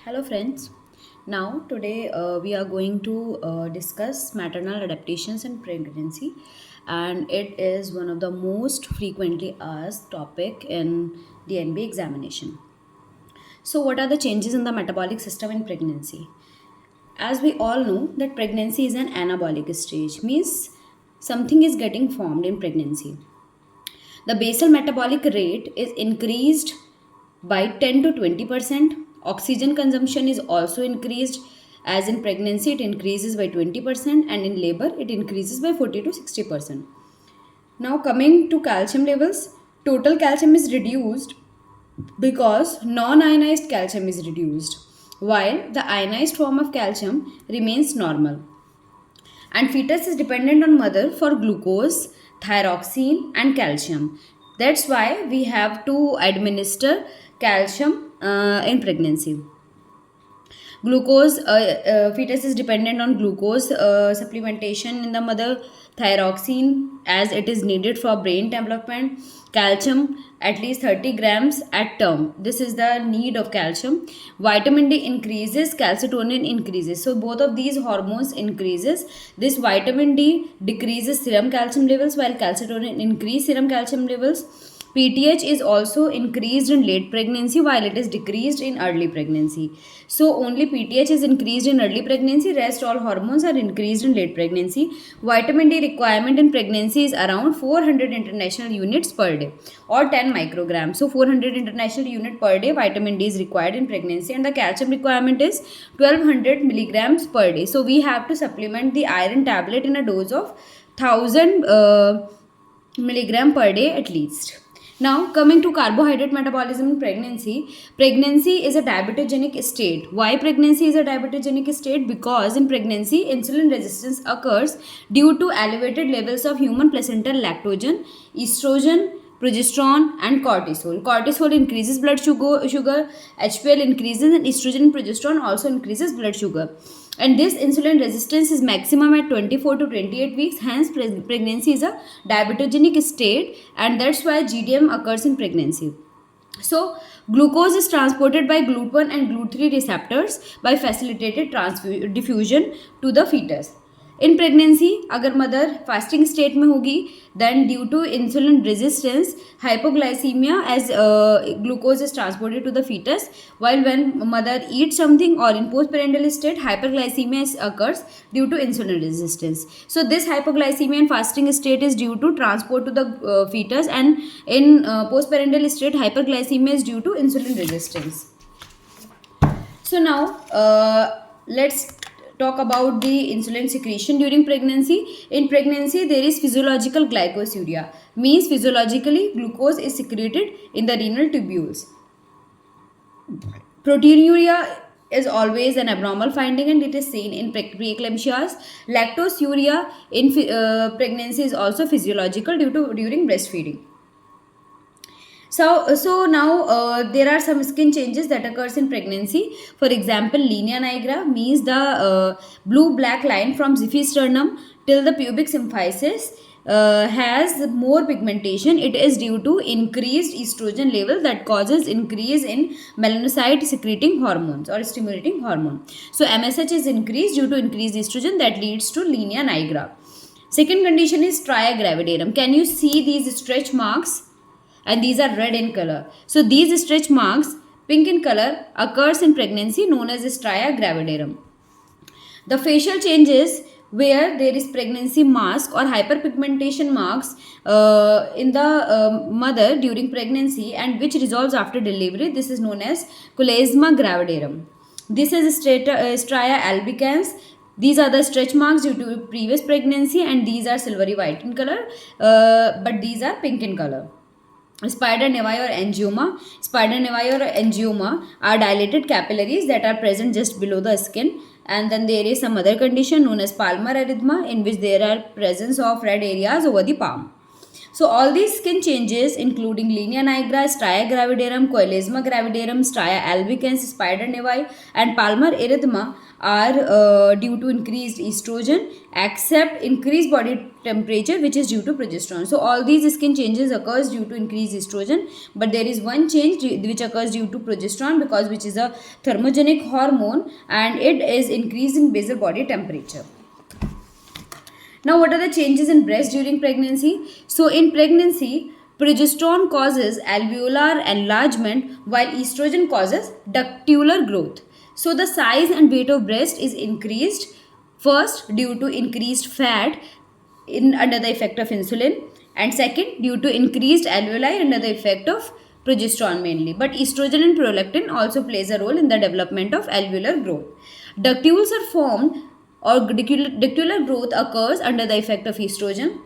Hello, friends. Now, today we are going to discuss maternal adaptations in pregnancy, and it is one of the most frequently asked topic in the NBA examination. So, what are the changes in the metabolic system in pregnancy? As we all know, that pregnancy is an anabolic stage, means something is getting formed in pregnancy. The basal metabolic rate is increased by 10 to 20%. Oxygen consumption is also increased, as in pregnancy it increases by 20%, and in labor it increases by 40 to 60%. Now, coming to calcium levels, total calcium is reduced because non ionized calcium is reduced, while the ionized form of calcium remains normal. And fetus is dependent on mother for glucose, thyroxine, and calcium. That's why we have to administer calcium in pregnancy. Glucose, fetus is dependent on glucose supplementation in the mother, thyroxine as it is needed for brain development, calcium at least 30 grams at term. This is the need of calcium. Vitamin D increases, calcitonin increases. So both of these hormones increases. This vitamin D decreases serum calcium levels while calcitonin increase serum calcium levels. PTH is also increased in late pregnancy while it is decreased in early pregnancy. So only PTH is increased in early pregnancy, rest all hormones are increased in late pregnancy. Vitamin D requirement in pregnancy is around 400 international units per day or 10 micrograms. So 400 international unit per day vitamin D is required in pregnancy, and the calcium requirement is 1200 milligrams per day. So we have to supplement the iron tablet in a dose of 1000 milligram per day at least. Now, coming to carbohydrate metabolism in pregnancy, pregnancy is a diabetogenic state. Why pregnancy is a diabetogenic state? Because in pregnancy, insulin resistance occurs due to elevated levels of human placental lactogen, estrogen, progesterone, and cortisol. Cortisol increases blood sugar, HPL increases, and estrogen and progesterone also increases blood sugar. And this insulin resistance is maximum at 24 to 28 weeks. Hence, pregnancy is a diabetogenic state, and that's why GDM occurs in pregnancy. So, glucose is transported by GLUT1 and GLUT3 receptors by facilitated diffusion to the fetus. In pregnancy अगर mother fasting state में होगी, then due to insulin resistance hypoglycemia as glucose is transported to the fetus, while when mother eats something or in postparental state hyperglycemia occurs due to insulin resistance. So this hypoglycemia in fasting state is due to transport to the fetus, and in postparental state hyperglycemia is due to insulin resistance. So now let's talk about the insulin secretion during pregnancy. In pregnancy, there is physiological glycosuria, means physiologically glucose is secreted in the renal tubules. Proteinuria is always an abnormal finding, and it is seen in preeclampsias. Lactosuria in pregnancy is also physiological during breastfeeding. So now there are some skin changes that occurs in pregnancy. For example, linea nigra means the blue-black line from xiphisternum till the pubic symphysis has more pigmentation. It is due to increased estrogen level that causes increase in melanocyte secreting hormones or stimulating hormone. So MSH is increased due to increased estrogen that leads to linea nigra. Second condition is stria gravidarum. Can you see these stretch marks? And these are red in color. So these stretch marks, pink in color, occurs in pregnancy, known as stria gravidarum. The facial changes where there is pregnancy mask or hyperpigmentation marks in the mother during pregnancy and which resolves after delivery, this is known as cholesma gravidarum. This is stria albicans. These are the stretch marks due to previous pregnancy, and these are silvery white in color, but these are pink in color. Spider nevi or angioma. Spider nevi or angioma are dilated capillaries that are present just below the skin. And then there is some other condition known as palmar erythema, in which there are presence of red areas over the palm. So all these skin changes, including linea nigra, stria gravidarum, coelesma gravidarum, stria albicans, spider nevi, and palmar erythema, are due to increased estrogen, except increased body temperature, which is due to progesterone. So all these skin changes occurs due to increased estrogen, but there is one change which occurs due to progesterone, because which is a thermogenic hormone, and it is increase in basal body temperature. Now, what are the changes in breast during pregnancy? So, in pregnancy, progesterone causes alveolar enlargement, while estrogen causes ductular growth. So, the size and weight of breast is increased, first due to increased fat under the effect of insulin, and second due to increased alveoli under the effect of progesterone mainly. But estrogen and prolactin also plays a role in the development of alveolar growth. Ductules are formed, or ductular growth occurs under the effect of estrogen.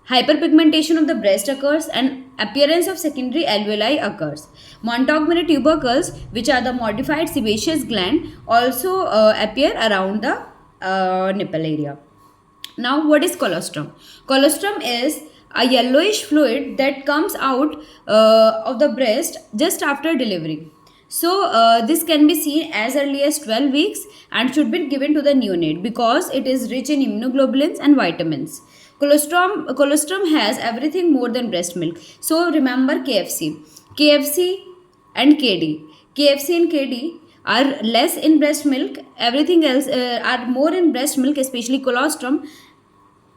Hyperpigmentation of the breast occurs, and appearance of secondary alveoli occurs. Montgomery tubercles, which are the modified sebaceous gland, also appear around the nipple area. Now, what is colostrum? Colostrum is a yellowish fluid that comes out of the breast just after delivery. So, this can be seen as early as 12 weeks and should be given to the neonate because it is rich in immunoglobulins and vitamins. Colostrum has everything more than breast milk. So, remember KFC and KD. KFC and KD are less in breast milk. Everything else are more in breast milk, especially colostrum.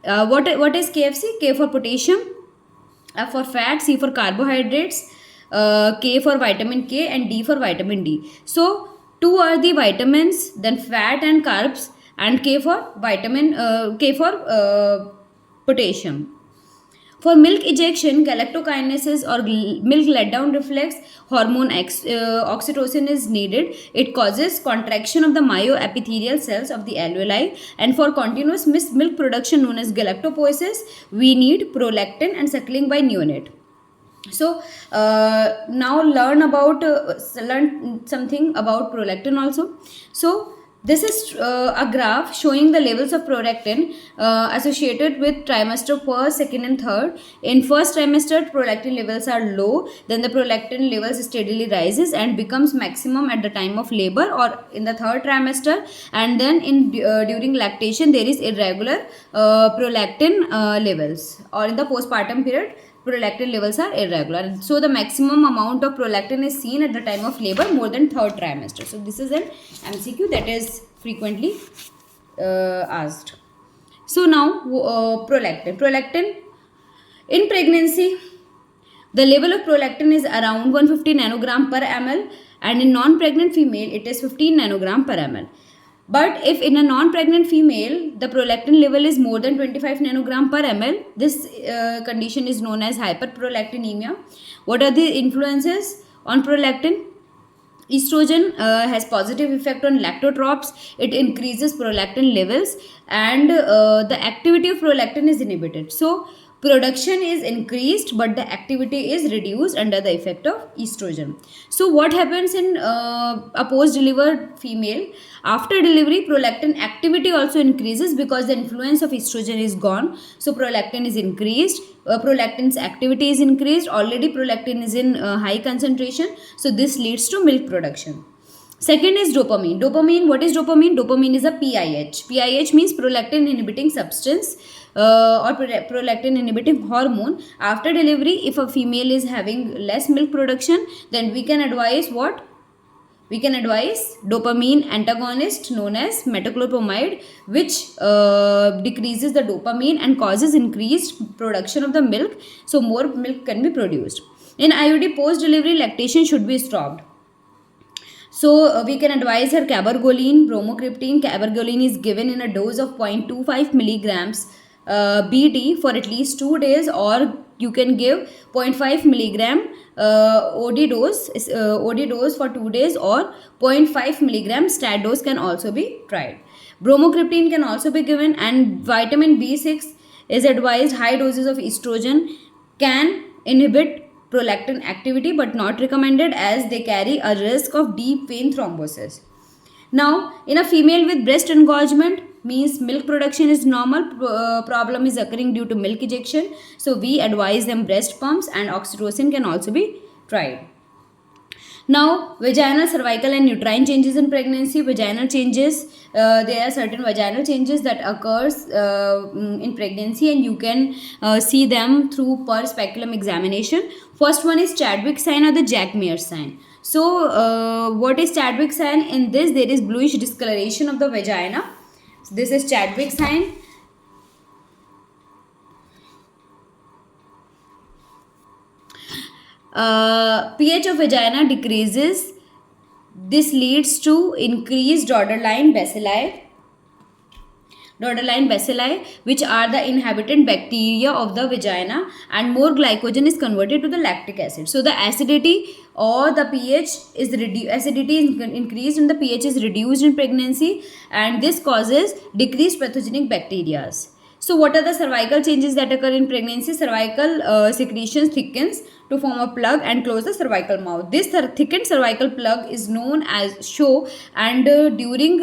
What is KFC? K for potassium, F for fat, C for carbohydrates, K for vitamin K, and D for vitamin D. So two are the vitamins, then fat and carbs, and K for potassium. For milk ejection, galactokinesis or milk letdown reflex hormone oxytocin is needed. It causes contraction of the myoepithelial cells of the alveoli. And for continuous milk production known as galactopoiesis, we need prolactin and suckling by neonate. So now learn something about prolactin also. So this is a graph showing the levels of prolactin associated with trimester first, second and third. In first trimester, prolactin levels are low. Then the prolactin levels steadily rises and becomes maximum at the time of labor or in the third trimester. And then during lactation, there is irregular prolactin levels. Or in the postpartum period, prolactin levels are irregular. So the maximum amount of prolactin is seen at the time of labor more than third trimester. So this is an MCQ that is frequently asked. So now prolactin in pregnancy, the level of prolactin is around 150 nanogram per ml, and in non-pregnant female it is 15 nanogram per ml. But if in a non-pregnant female, the prolactin level is more than 25 nanogram per ml, this condition is known as hyperprolactinemia. What are the influences on prolactin? Estrogen has positive effect on lactotropes. It increases prolactin levels, and the activity of prolactin is inhibited. So production is increased, but the activity is reduced under the effect of estrogen. So what happens in a post-delivered female? After delivery, prolactin activity also increases because the influence of estrogen is gone. So prolactin is increased, prolactin's activity is increased. Already prolactin is in high concentration. So this leads to milk production. Second is dopamine. What is dopamine? Dopamine is a PIH. PIH means prolactin inhibiting substance or prolactin inhibiting hormone. After delivery, if a female is having less milk production, then we can advise what? We can advise dopamine antagonist known as metoclopramide, which decreases the dopamine and causes increased production of the milk. So more milk can be produced. In IUD, post-delivery lactation should be stopped. So we can advise her cabergoline, bromocriptine. Cabergoline is given in a dose of 0.25 milligrams BD for at least 2 days, or you can give 0.5 milligram OD dose for 2 days, or 0.5 milligram stat dose can also be tried. Bromocriptine can also be given, and vitamin B6 is advised. High doses of estrogen can inhibit prolactin activity but not recommended as they carry a risk of deep vein thrombosis. Now, in a female with breast engorgement, means milk production is normal, problem is occurring due to milk ejection, so we advise them breast pumps, and oxytocin can also be tried. Now, vaginal, cervical and uterine changes in pregnancy. Vaginal changes, there are certain vaginal changes that occurs in pregnancy, and you can see them through per speculum examination. First one is Chadwick sign or the Jack-Meyer sign. So, what is Chadwick sign? In this, there is bluish discoloration of the vagina. So this is Chadwick sign. pH of vagina decreases. This leads to increased borderline bacilli, which are the inhabitant bacteria of the vagina, and more glycogen is converted to the lactic acid. So the acidity or the pH is increased and the pH is reduced in pregnancy, and this causes decreased pathogenic bacteria. So what are the cervical changes that occur in pregnancy? Cervical secretions thickens to form a plug and close the cervical mouth. This thickened cervical plug is known as show, and during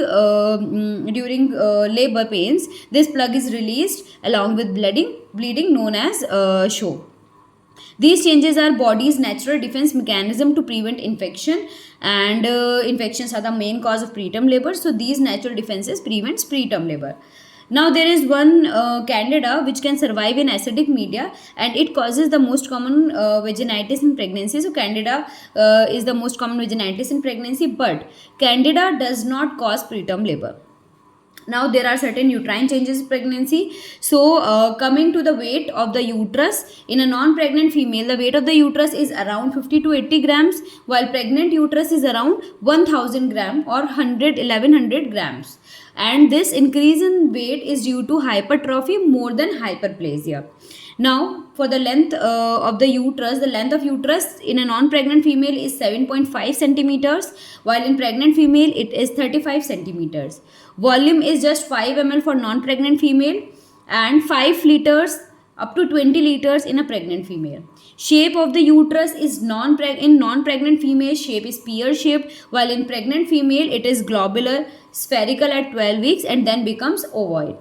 labor pains, this plug is released along with bleeding known as show. These changes are body's natural defense mechanism to prevent infection, and infections are the main cause of preterm labor. So these natural defenses prevents preterm labor. Now there is one candida which can survive in acidic media, and it causes the most common vaginitis in pregnancy. So candida is the most common vaginitis in pregnancy, but candida does not cause preterm labor. Now there are certain uterine changes in pregnancy. So coming to the weight of the uterus, in a non-pregnant female, the weight of the uterus is around 50 to 80 grams, while pregnant uterus is around 1000 gram or 1100 grams. And this increase in weight is due to hypertrophy more than hyperplasia. Now, for the length of the length of uterus in a non-pregnant female is 7.5 centimeters, while in pregnant female it is 35 centimeters. Volume is just 5 ml for non-pregnant female and 5 liters up to 20 liters in a pregnant female. Shape of the uterus is in non-pregnant female shape is pear shaped, while in pregnant female it is globular, spherical at 12 weeks and then becomes ovoid.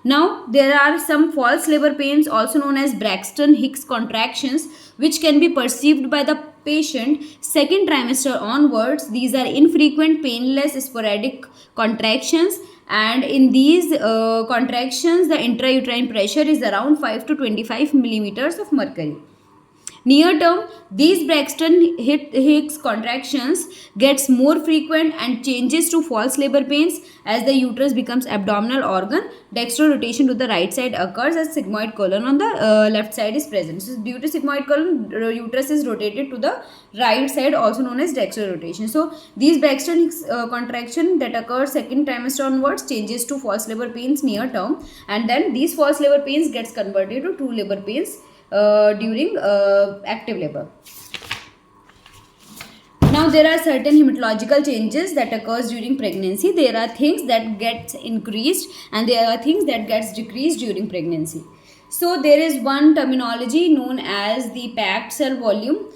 Now there are some false labor pains also known as Braxton Hicks contractions, which can be perceived by the patient second trimester onwards. These are infrequent, painless, sporadic contractions, and in these contractions the intrauterine pressure is around 5 to 25 millimeters of mercury. Near term, these Braxton Hicks contractions gets more frequent and changes to false labor pains as the uterus becomes abdominal organ. Dextral rotation to the right side occurs as sigmoid colon on the left side is present. So due to sigmoid colon, uterus is rotated to the right side, also known as dextral rotation. So these Braxton Hicks contraction that occurs second trimester onwards changes to false labor pains near term, and then these false labor pains gets converted to true labor pains during active labor. Now there are certain hematological changes that occurs during pregnancy. There are things that gets increased and there are things that gets decreased during pregnancy. So there is one terminology known as the packed cell volume,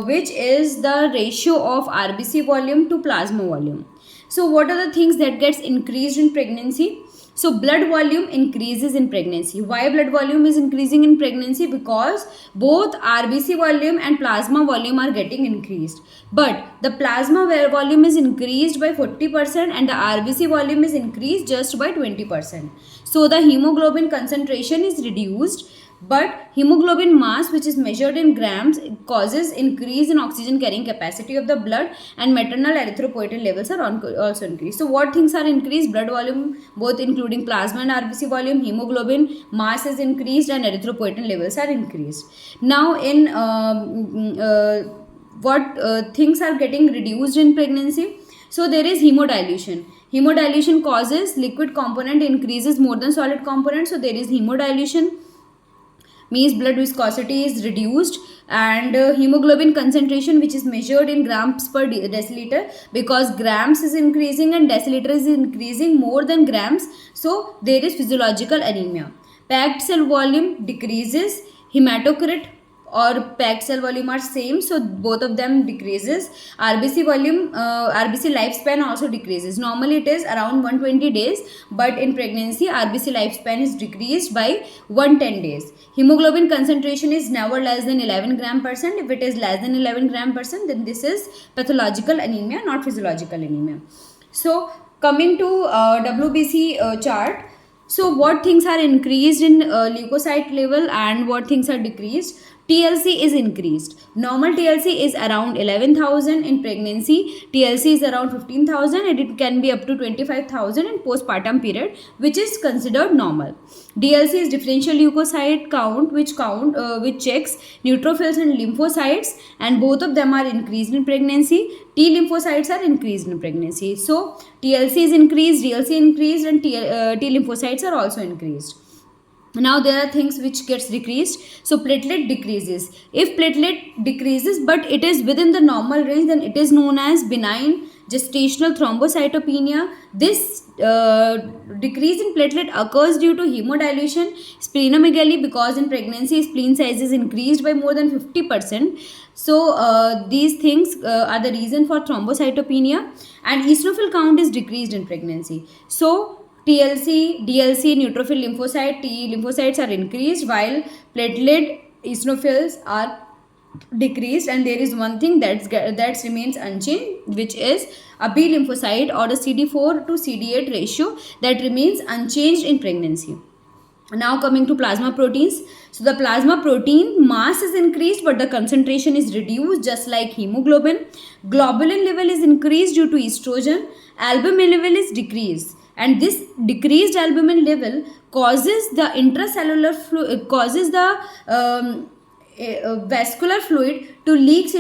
which is the ratio of RBC volume to plasma volume. So what are the things that gets increased in pregnancy? So blood volume increases in pregnancy. Why blood volume is increasing in pregnancy? Because both RBC volume and plasma volume are getting increased. But the plasma volume is increased by 40% and the RBC volume is increased just by 20%. So the hemoglobin concentration is reduced, but hemoglobin mass, which is measured in grams, causes increase in oxygen carrying capacity of the blood, and maternal erythropoietin levels are also increased. So what things are increased? Blood volume, both including plasma and RBC volume, hemoglobin mass is increased and erythropoietin levels are increased. Now in what things are getting reduced in pregnancy? So there is hemodilution. Hemodilution causes liquid component increases more than solid component. So there is hemodilution, means blood viscosity is reduced, and hemoglobin concentration, which is measured in grams per deciliter, because grams is increasing and deciliter is increasing more than grams. So there is physiological anemia. Packed cell volume decreases. Hematocrit or packed cell volume are same, so both of them decreases. RBC volume, RBC lifespan also decreases. Normally it is around 120 days, but in pregnancy RBC lifespan is decreased by 110 days. Hemoglobin concentration is never less than 11 gram percent. If it is less than 11 gram percent, then this is pathological anemia, not physiological anemia. So coming to WBC chart, so what things are increased in leukocyte level and what things are decreased? TLC is increased. Normal TLC is around 11,000 in pregnancy. TLC is around 15,000 and it can be up to 25,000 in postpartum period, which is considered normal. DLC is differential leukocyte count, which checks neutrophils and lymphocytes, and both of them are increased in pregnancy. T lymphocytes are increased in pregnancy. So TLC is increased, DLC increased, and T lymphocytes are also increased. Now there are things which gets decreased. So platelet decreases. If platelet decreases but it is within the normal range, then it is known as benign gestational thrombocytopenia. This decrease in platelet occurs due to hemodilution, splenomegaly, because in pregnancy spleen size is increased by more than 50%. So these things are the reason for thrombocytopenia, and eosinophil count is decreased in pregnancy. So TLC, DLC, neutrophil lymphocyte, T lymphocytes are increased while platelet eosinophils are decreased, and there is one thing that remains unchanged, which is a B lymphocyte or a CD4 to CD8 ratio that remains unchanged in pregnancy. Now coming to plasma proteins. So the plasma protein mass is increased but the concentration is reduced, just like hemoglobin. Globulin level is increased due to estrogen. Albumin level is decreased, and this decreased albumin level causes the intracellular causes the vascular fluid to leaks